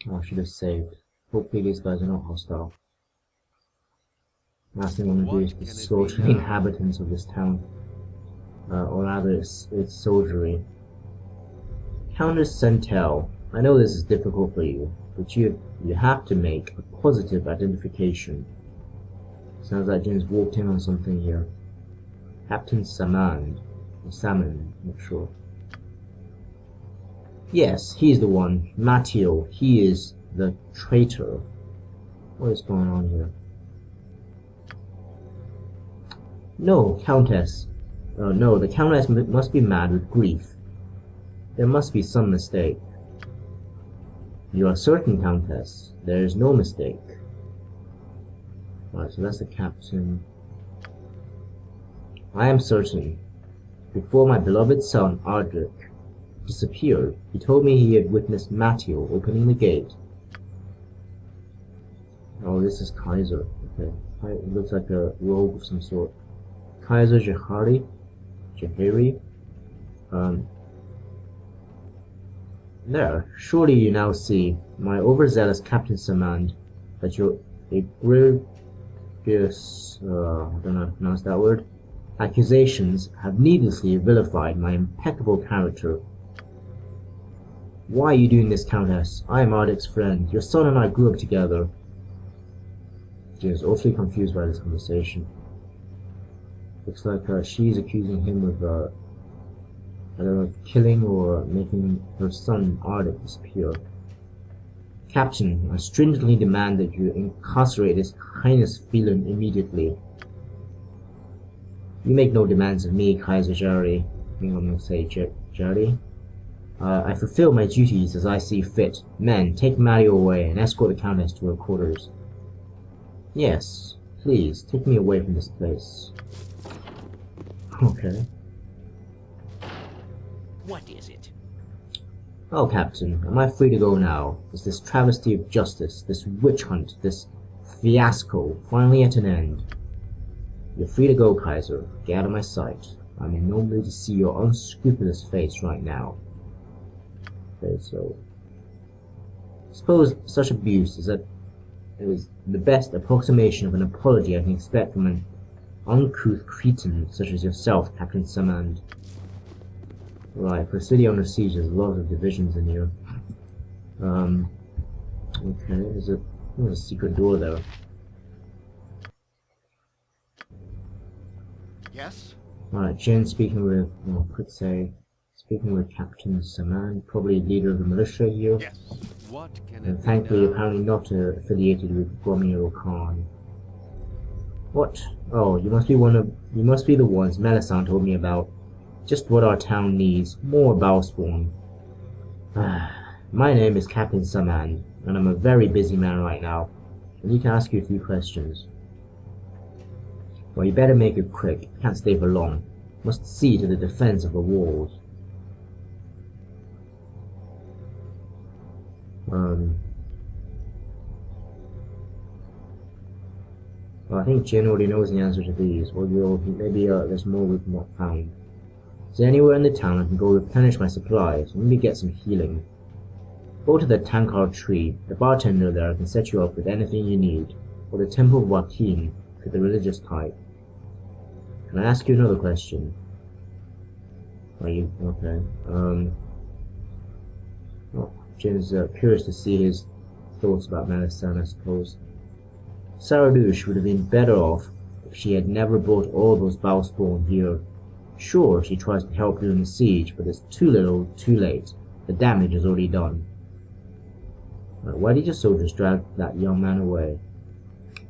Oh, I should have saved. Hopefully these guys are not hostile. Last thing I want to do is to slaughter the inhabitants of this town. Or rather its soldiery. Countess Centel, I know this is difficult for you, but you have to make a positive identification. Sounds like James walked in on something here. Captain Salmon, I'm not sure. Yes, he's the one. Matteo, he is the traitor. What is going on here? No, Countess. No, the Countess must be mad with grief. There must be some mistake. You are certain, Countess. There is no mistake. Alright, so that's the captain. I am certain. Before my beloved son, Ardric, disappeared, he told me he had witnessed Matteo opening the gate. Oh, this is Kaiser. Okay. It looks like a rogue of some sort. Kaiser Jahari? There. Surely you now see, my overzealous Captain Samand, that your egregious, I don't know how to pronounce that word, accusations have needlessly vilified my impeccable character. Why are you doing this, Countess? I am Ardic's friend. Your son and I grew up together. She is awfully confused by this conversation. Looks like she's accusing him of, I don't know, of killing or making her son Ardic disappear. Captain, I stringently demand that you incarcerate this heinous villain immediately. You make no demands of me, Kaiser Jerry. I think I'm going to say Jerry. I fulfill my duties as I see fit. Men, take Mario away and escort the Countess to her quarters. Yes, please, take me away from this place. Okay. What is it? Oh, Captain, am I free to go now? Is this travesty of justice, this witch hunt, this fiasco finally at an end? You're free to go, Kaiser. Get out of my sight. I'm in no mood to see your unscrupulous face right now. Okay, so suppose such abuse is the best approximation of an apology I can expect from an uncouth cretin such as yourself, Captain Samand. Right, for a city under siege, there's a lot of divisions in here. Okay, there's a secret door there. Yes? Alright, Jen speaking with, speaking with Captain Saman, probably leader of the militia here. Yes. What can And it thankfully, be now? apparently not affiliated with Boromir Khan. What? Oh, you must be the ones Melisande told me about. Just what our town needs. More Bowspawn. My name is Captain Saman, and I'm a very busy man right now. I need to ask you a few questions. Well, you better make it quick. Can't stay for long. Must see to the defense of the walls. Well, I think Jin already knows the answer to these. Well, maybe there's more we've not found. Is there anywhere in the town I can go replenish my supplies? Maybe get some healing. Go to the Tankard tree. The bartender there can set you up with anything you need. Or the Temple of Joaquin for the religious type. Can I ask you another question? Are you okay? Well, Jin's curious to see his thoughts about Melisande, I suppose. Saradush would have been better off if she had never brought all those Bowspawn here. Sure, she tries to help during the siege, but it's too little, too late. The damage is already done. Why did your soldiers drag that young man away?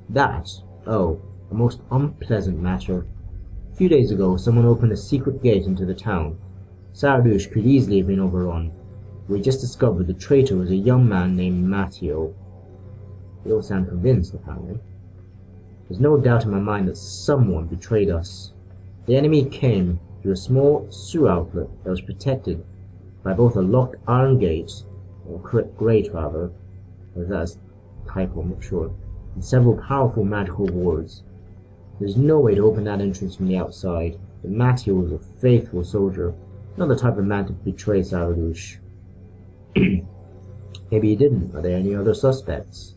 That? Oh, a most unpleasant matter. A few days ago, someone opened a secret gate into the town. Saradush could easily have been overrun. We just discovered the traitor was a young man named Matteo. You don't sound convinced, apparently. There's no doubt in my mind that someone betrayed us. The enemy came through a small sewer outlet that was protected by both a locked iron gate, or grate rather, or that's a typo, I'm not sure, and several powerful magical wards. There's no way to open that entrance from the outside, but Matteo was a faithful soldier, not the type of man to betray Saradush. Maybe he didn't. Are there any other suspects?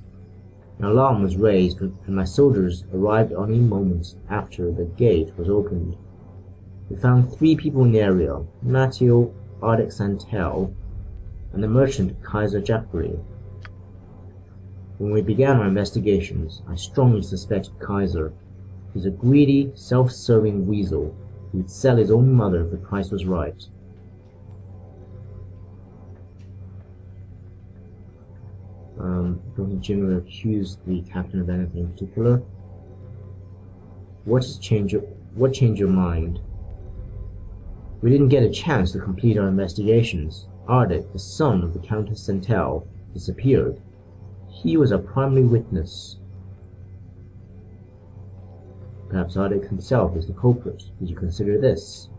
An alarm was raised and my soldiers arrived only moments after the gate was opened. We found 3 people in the area, Matteo, Arctic Santel, and the merchant Kaiser Jackery. When we began our investigations, I strongly suspected Kaiser. He's a greedy, self-serving weasel who would sell his own mother if the price was right. Don't think Jim would accuse the captain of anything in particular. What changed your mind? We didn't get a chance to complete our investigations. Arctic, the son of the Countess Santel, disappeared. He was our primary witness. Perhaps Arctic himself is the culprit. Did you consider this?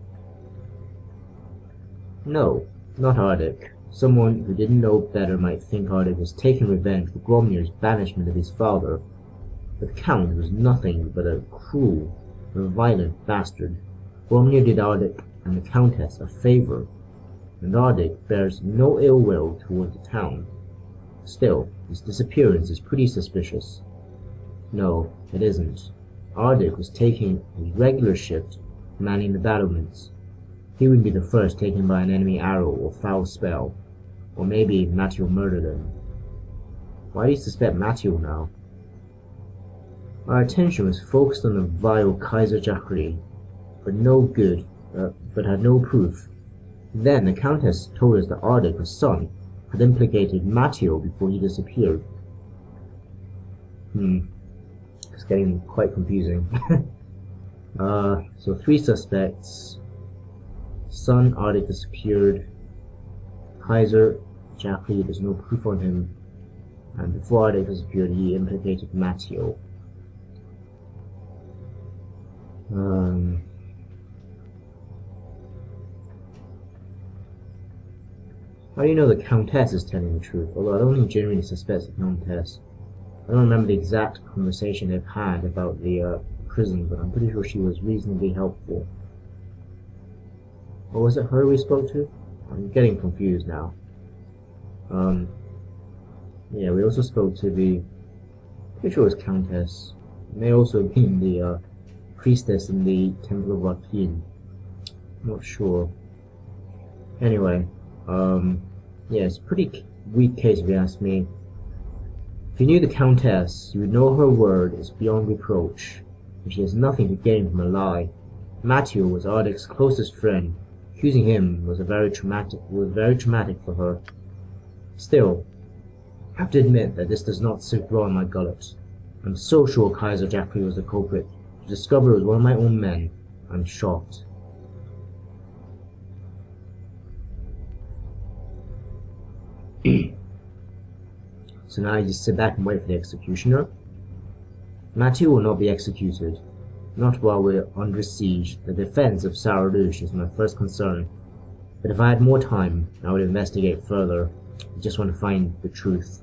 No, not Arctic. Someone who didn't know better might think Arctic was taking revenge for Gromnir's banishment of his father. But the Count was nothing but a cruel and violent bastard. Gromnir did Arctic and the Countess a favor, and Arctic bears no ill will toward the town. Still, his disappearance is pretty suspicious. No, it isn't. Arctic was taking his regular shift, manning the battlements. He would be the first taken by an enemy arrow or foul spell. Or maybe Matteo murdered him. Why do you suspect Matteo now? Our attention was focused on the vile Kaiser Jackery, but had no proof. Then the Countess told us that Arctic, her son, had implicated Matteo before he disappeared. It's getting quite confusing. So 3 suspects. Son, Arctic disappeared. Kaiser Jackery, there's no proof on him. And before Arctic disappeared, he implicated Matteo. How do you know the Countess is telling the truth? Although I don't think genuinely suspects the Countess. I don't remember the exact conversation they've had about the prison, but I'm pretty sure she was reasonably helpful. Or was it her we spoke to? I'm getting confused now. Yeah, we also spoke to the... pretty sure it was Countess. It may also have been the priestess in the Temple of Joaquin. Not sure. Anyway, yeah, it's a pretty weak case if you ask me. If you knew the Countess, you would know her word is beyond reproach, and she has nothing to gain from a lie. Matteo was Arctic's closest friend. Accusing him was very traumatic for her. Still, I have to admit that this does not sit well in my gullet. I'm so sure Kaiser Jackery was the culprit. To discover it was one of my own men, I'm shocked. So now you just sit back and wait for the executioner? Matteo will not be executed. Not while we're under siege. The defense of Saradush is my first concern. But if I had more time, I would investigate further. I just want to find the truth.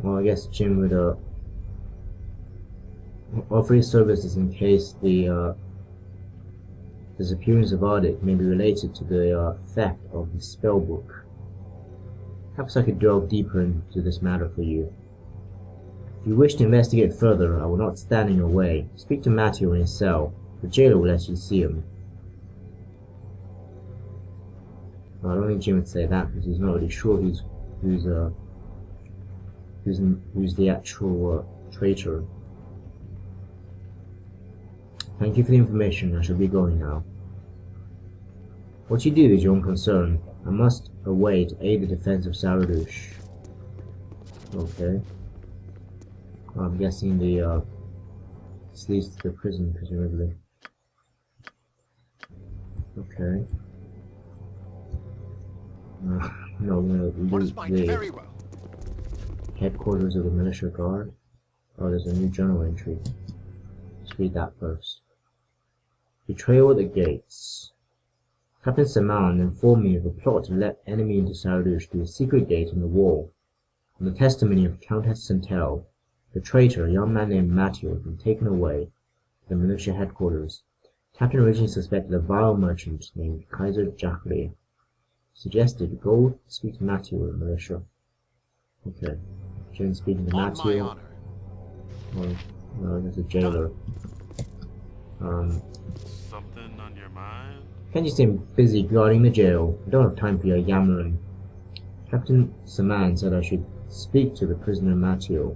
Well, I guess Jim would offer his services in case the disappearance of Arctic may be related to the theft of the spellbook. Perhaps I could delve deeper into this matter for you. If you wish to investigate further, I will not stand in your way. Speak to Matteo in his cell. The jailer will let you see him. Well, I don't think Jim would say that because he's not really sure who's the actual traitor. Thank you for the information. I shall be going now. What you do is your own concern. I must away to aid the defense of Saradush. Okay. Well, I'm guessing this leads to the prison, presumably. Okay. No, we're gonna lose the headquarters of the militia guard. Oh, there's a new journal entry. Let's read that first. Betrayal at the gates. Captain Saman informed me of a plot to let enemy into Saradush through a secret gate in the wall. On the testimony of Countess Santel, the traitor, a young man named Matteo, had been taken away to the militia headquarters. Captain originally suspected a vile merchant named Kaiser Jackley. Suggested go speak to Matthew in the militia. Okay. Jane speaking to On my Matthew. honor. Well, no, there's a jailer. Something on your mind? Can't you seem busy guarding the jail? I don't have time for your yammering. Captain Saman said I should speak to the prisoner Matthew.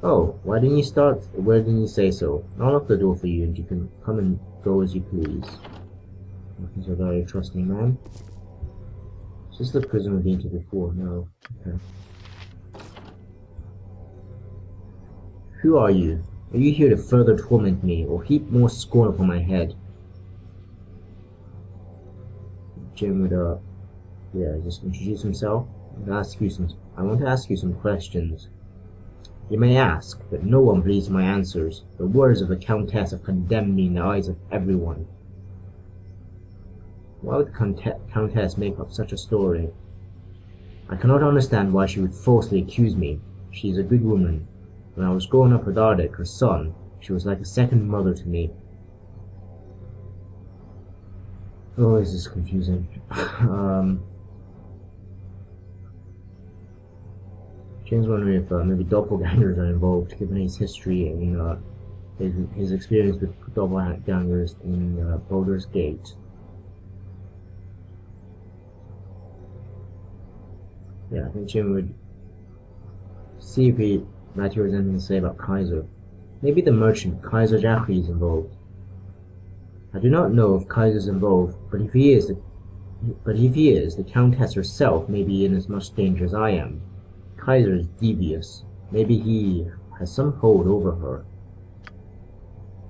Oh, why didn't you start? Where didn't you say so? I'll lock the door for you and you can come and go as you please. He's a very trusting man. Is this the prison we've been to before? No. Okay. Who are you? Are you here to further torment me, or heap more scorn upon my head? Jim would, just introduce himself. I want to ask you some questions. You may ask, but no one believes my answers. The words of the Countess have condemned me in the eyes of everyone. Why would the Countess make up such a story? I cannot understand why she would falsely accuse me. She is a good woman. When I was growing up with Arctic, her son, she was like a second mother to me. Oh, this is confusing. James wondering if maybe doppelgangers are involved, given his history and his experience with doppelgangers in Baldur's Gate. Yeah, I think Jim would see if Matthew has anything to say about Kaiser. Maybe the merchant, Kaiser Jackley, is involved. I do not know if Kaiser is involved, but if he is, the Countess herself may be in as much danger as I am. Kaiser is devious. Maybe he has some hold over her.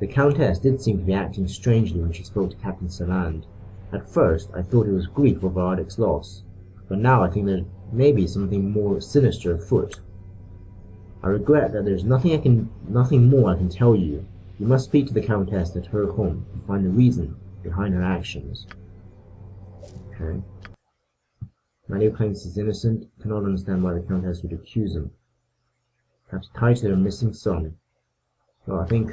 The Countess did seem to be acting strangely when she spoke to Captain Saland. At first, I thought it was grief over Ardic's loss, but now I think there may be something more sinister afoot. I regret that there's nothing more I can tell you. You must speak to the Countess at her home and find the reason behind her actions. Okay. Matthew claims he's innocent, cannot understand why the Countess would accuse him. Perhaps tied to their missing son. Well, I think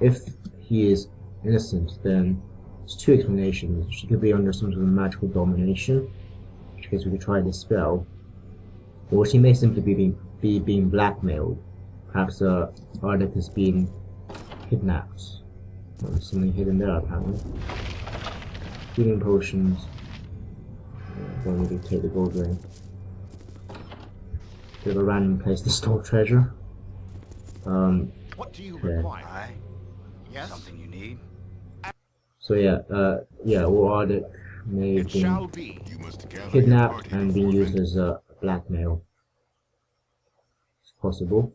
if he is innocent, then there's two explanations. She could be under some sort of magical domination, in which case we could try to dispel, or she may simply be being blackmailed. Perhaps Arctic is being kidnapped. Oh, there's something hidden there apparently. Healing potions. Don't really take the gold ring. Bit of a random place to store treasure. What do you require? Aye. Yes. Something you need? So or Arctic may have It shall been be. You must gather your kidnapped party and being before used as blackmail. It's possible.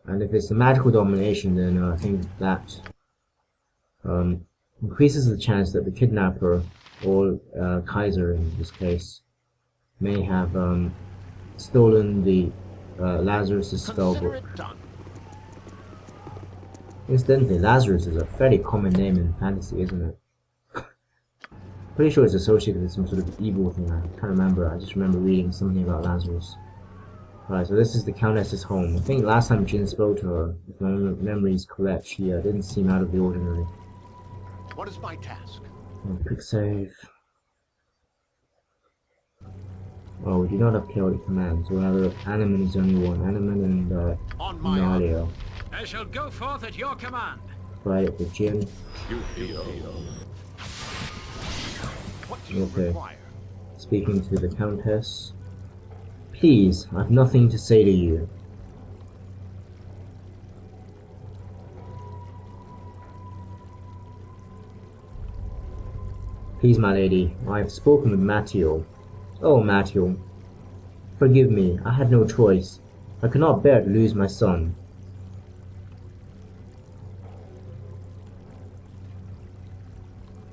And if it's a magical domination, then I think that increases the chance that the kidnapper, or Kaiser in this case, may have stolen the Lazarus' Consider spellbook. it done. Incidentally, Lazarus is a fairly common name in fantasy, isn't it? Pretty sure it's associated with some sort of evil thing. I can't remember. I just remember reading something about Lazarus. Alright, so this is the Countess's home. I think last time Jin spoke to her, if my memory is correct, she didn't seem out of the ordinary. What is my task? Quick save. Oh, we do not have chaotic commands. Rather, Animan is only one. Animan and On my honor. Nalia. I shall go forth at your command. Right up with Jin. What do you Okay. require? Speaking to the Countess. Please, I've nothing to say to you. Please, my lady, I have spoken with Matthew. Oh, Matthew, forgive me, I had no choice. I could not bear to lose my son.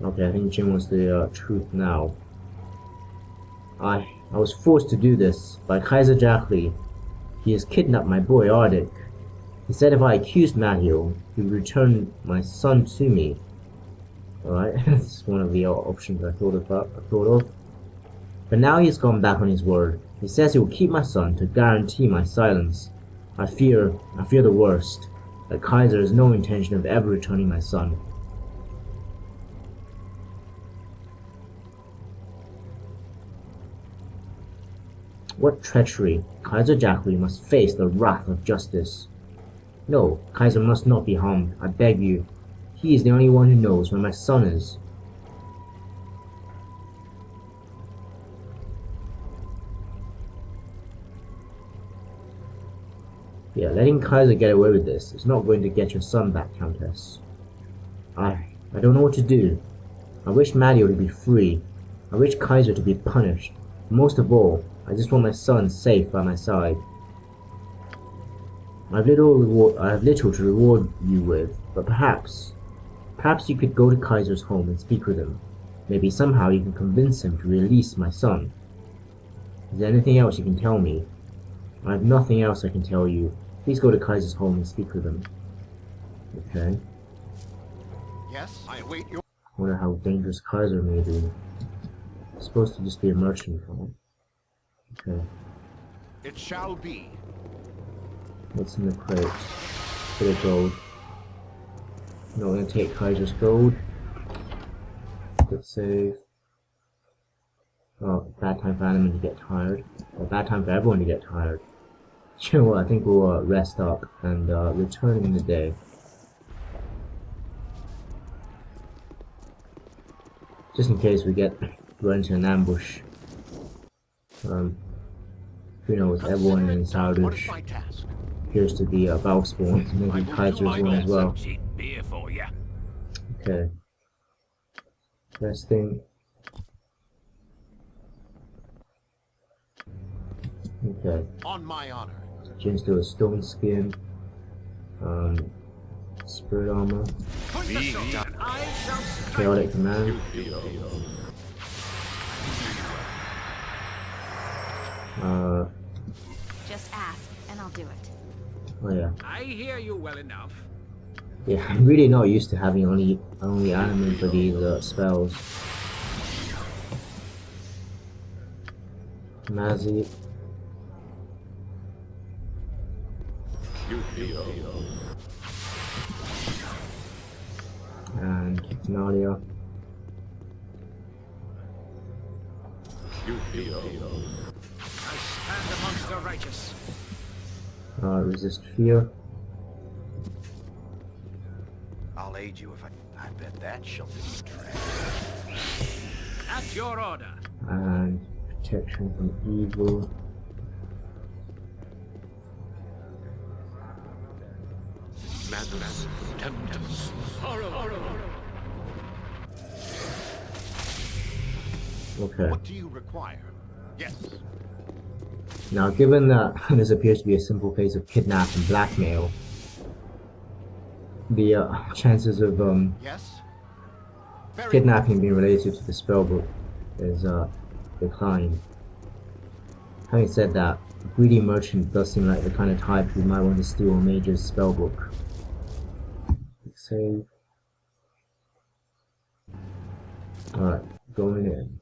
Okay, I think Jim wants the truth now. I was forced to do this by Kaiser Jackley. He has kidnapped my boy Arctic. He said if I accused Matthew, he would return my son to me. Alright, that's one of the options I thought of. But now he has gone back on his word. He says he will keep my son to guarantee my silence. I fear the worst. That Kaiser has no intention of ever returning my son. What treachery! Kaiser Jackery must face the wrath of justice. No, Kaiser must not be harmed, I beg you. He is the only one who knows where my son is. Yeah, letting Kaiser get away with this is not going to get your son back, Countess. I don't know what to do. I wish Mario to be free. I wish Kaiser to be punished. Most of all, I just want my son safe by my side. I have little to reward you with, but perhaps you could go to Kaiser's home and speak with him. Maybe somehow you can convince him to release my son. Is there anything else you can tell me? I have nothing else I can tell you. Please go to Kaiser's home and speak with him. Okay. Yes, I await your... I wonder how dangerous Kaiser may be. He's supposed to just be a merchant for him. Okay. It shall be. What's in the crate? Bit of gold. Not gonna take Kaiser's gold. Quick save. Oh, bad time for Animan to get tired. Or bad time for everyone to get tired. You know what, I think we'll rest up and return in the day. Just in case we get run into an ambush. Who knows, everyone in What is Saradush my task? appears to be a battle spawn. Maybe Kaiser's one as well. Cheap beer for you. Okay. First thing. Okay. On my honor. Change to a stone skin. Spirit armor. Point the sword, and I shall strike. Chaotic command. Just ask, and I'll do it. Oh yeah. I hear you well enough. Yeah, I'm really not used to having only anime for these spells. Mazzy. And Nadia. I stand amongst the righteous. Resist fear. I'll aid you if I bet that shall be trash. At your order. And protection from evil. Madness, tempters. Okay. What do you require? Yes. Now, given that this appears to be a simple case of kidnap and blackmail, the chances of Yes. Very kidnapping being related to the spellbook is declined. Having said that, a greedy merchant does seem like the kind of type who might want to steal a mage's spellbook. Save. Alright, going in.